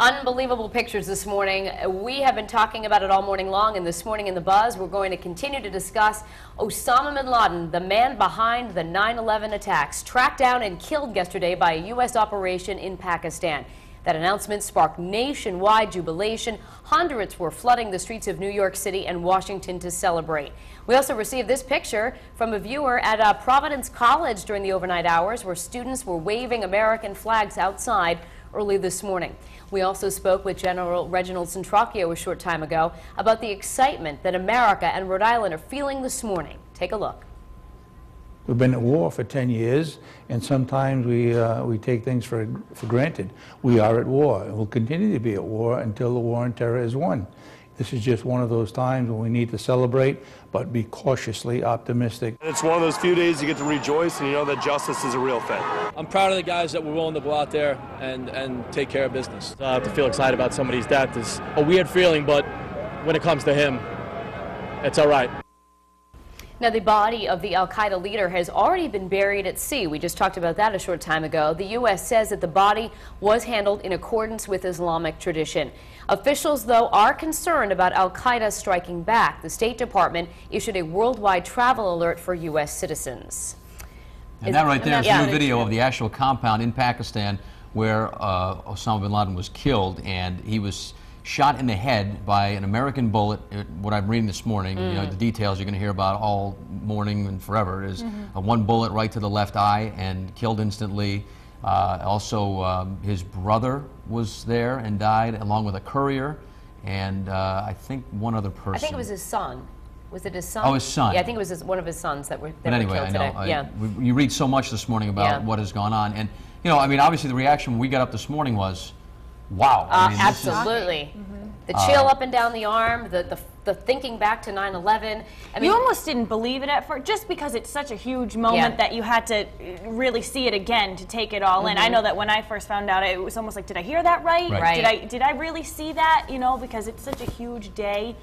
Unbelievable pictures this morning. We have been talking about it all morning long, and this morning in The Buzz, we're going to continue to discuss Osama bin Laden, the man behind the 9/11 attacks, tracked down and killed yesterday by a U.S. operation in Pakistan. That announcement sparked nationwide jubilation. Hundreds were flooding the streets of New York City and Washington to celebrate. We also received this picture from a viewer at Providence College during the overnight hours, where students were waving American flags outside early this morning. We also spoke with General Reginald Centracchio a short time ago about the excitement that America and Rhode Island are feeling this morning. Take a look. We've been at war for 10 years, and sometimes we take things for granted. We are at war, and we'll continue to be at war until the war on terror is won. This is just one of those times when we need to celebrate, but be cautiously optimistic. It's one of those few days you get to rejoice and you know that justice is a real thing. I'm proud of the guys that were willing to go out there and take care of business. To feel excited about somebody's death is a weird feeling, but when it comes to him, it's all right. Now, the body of the al-Qaeda leader has already been buried at sea. We just talked about that a short time ago. The U.S. says that the body was handled in accordance with Islamic tradition. Officials, though, are concerned about al-Qaeda striking back. The State Department issued a worldwide travel alert for U.S. citizens. And that right there is a new video of the actual compound in Pakistan where Osama bin Laden was killed, and he was shot in the head by an American bullet. What I'm reading this morning, you know, the details you're going to hear about all morning and forever, is one bullet right to the left eye and killed instantly. Also, his brother was there and died, along with a courier, and I think one other person. I think it was his son. Was it his son? Oh, his son. Yeah, I think it was one of his sons that were But anyway, killed I today. know. You read so much this morning about what has gone on, and you know, I mean, obviously the reaction when we got up this morning was, wow. I mean, absolutely. The chill up and down the arm, the thinking back to 9/11. I mean, you almost didn't believe it at first, just because it's such a huge moment that you had to really see it again to take it all in. I know that when I first found out, it was almost like, did I hear that right? Did I really see that? You know, because it's such a huge day.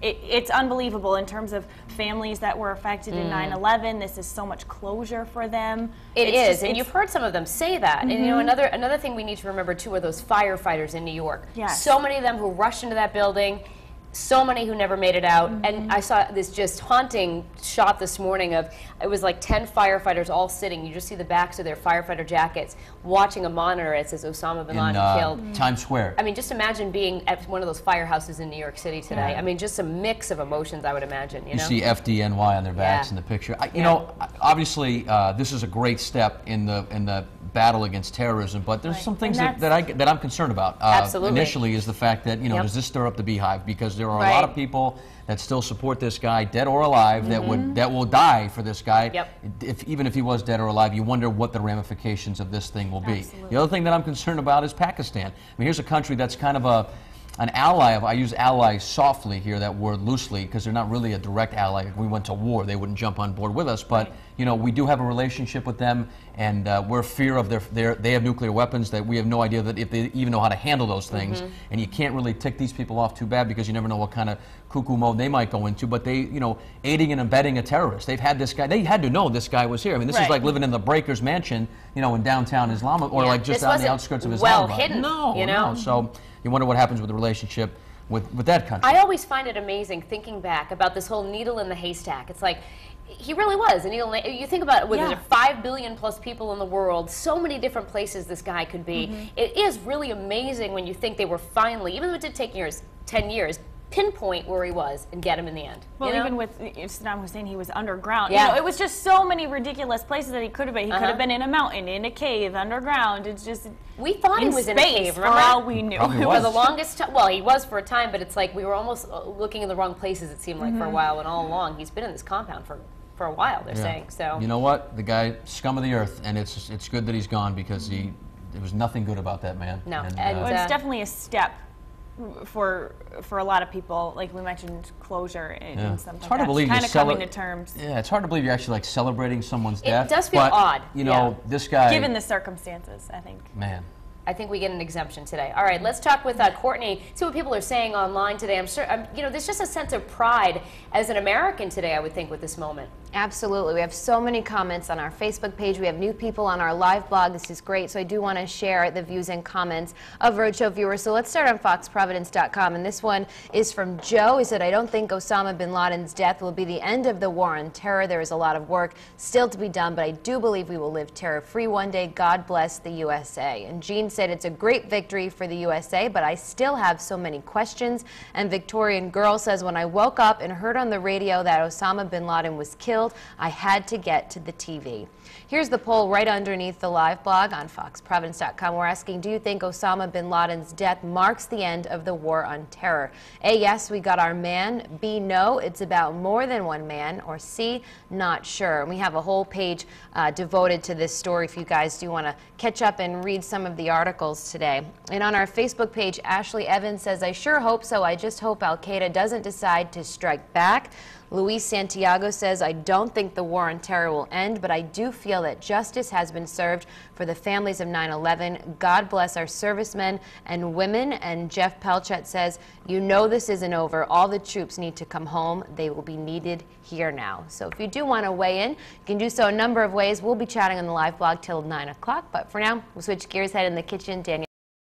It's unbelievable in terms of families that were affected in 9/11. This is so much closure for them. It is, and you've heard some of them say that. And you know, another thing we need to remember too are those firefighters in New York. Yes. So many of them who rushed into that building. So many who never made it out, and I saw this just haunting shot this morning of, it was like 10 firefighters all sitting. You just see the backs of their firefighter jackets, watching a monitor. It says Osama bin Laden killed. Times Square. I mean, just imagine being at one of those firehouses in New York City today. I mean, just a mix of emotions, I would imagine. You know? See FDNY on their backs in the picture. You know, obviously, this is a great step in the battle against terrorism, but there's some things that I'm concerned about. Initially, is the fact that, you know, does this stir up the beehive? Because there are a lot of people that still support this guy, dead or alive, that will die for this guy. Even if he was dead or alive, you wonder what the ramifications of this thing will be. The other thing that I'm concerned about is Pakistan. I mean, here's a country that's kind of an ally of, I use ally softly here, that word loosely, because they're not really a direct ally. If we went to war, they wouldn't jump on board with us, but you know, we do have a relationship with them, and we're fear of they have nuclear weapons that we have no idea that if they even know how to handle those things, and you can't really tick these people off too bad because you never know what kind of cuckoo mode they might go into, but they, you know, aiding and abetting a terrorist. They've had this guy, they had to know this guy was here. I mean, this is like living in the Breakers mansion, you know, in downtown Islam, or like just on the outskirts of Islam. Well hidden, no, you know? No. So you wonder what happens with the relationship with that country. I always find it amazing thinking back about this whole needle in the haystack. It's like, he really was a needle in the, you think about it, with 5 billion plus people in the world, so many different places this guy could be. It is really amazing when you think they were finally, even though it did take 10 years, pinpoint where he was and get him in the end. Well, you know? even with Saddam Hussein, he was underground. You know, it was just so many ridiculous places that he could have been. He could have been in a mountain, in a cave, underground. It's just, we thought he was in a cave, remember? For all we knew. For the longest time. Well, he was for a time, but it's like we were almost looking in the wrong places, it seemed like, for a while, and all along he's been in this compound for a while, they're saying. So you know what? The guy, scum of the earth, and it's good that he's gone, because there was nothing good about that man. No, and it's definitely a step for a lot of people, like we mentioned, closure and something. It's hard to believe kind of coming to terms. Yeah, it's hard to believe you're actually like celebrating someone's death. It does feel odd. You know, this guy, given the circumstances, I think. Man. I think we get an exemption today. All right, let's talk with Courtney, see what people are saying online today. I'm sure, you know, there's just a sense of pride as an American today, I would think, with this moment. Absolutely. We have so many comments on our Facebook page. We have new people on our live blog. This is great. So I do want to share the views and comments of Roadshow viewers. So let's start on foxprovidence.com. And this one is from Joe. He said, I don't think Osama bin Laden's death will be the end of the war on terror. There is a lot of work still to be done, but I do believe we will live terror-free one day. God bless the USA. And Jean said, it's a great victory for the USA, but I still have so many questions. And Victorian Girl says, when I woke up and heard on the radio that Osama bin Laden was killed, I had to get to the TV. Here's the poll right underneath the live blog on foxprovidence.com. We're asking, do you think Osama bin Laden's death marks the end of the war on terror? A, yes, we got our man. B, no, it's about more than one man. Or C, not sure. And we have a whole page devoted to this story if you guys do want to catch up and read some of the articles today. And on our Facebook page, Ashley Evans says, I sure hope so. I just hope Al-Qaeda doesn't decide to strike back. Luis Santiago says, I don't think the war on terror will end, but I do feel that justice has been served for the families of 9/11. God bless our servicemen and women. And Jeff Pelchat says, you know this isn't over. All the troops need to come home. They will be needed here now. So if you do want to weigh in, you can do so a number of ways. We'll be chatting on the live blog till 9 o'clock. But for now, we'll switch gears, head in the kitchen. Daniel.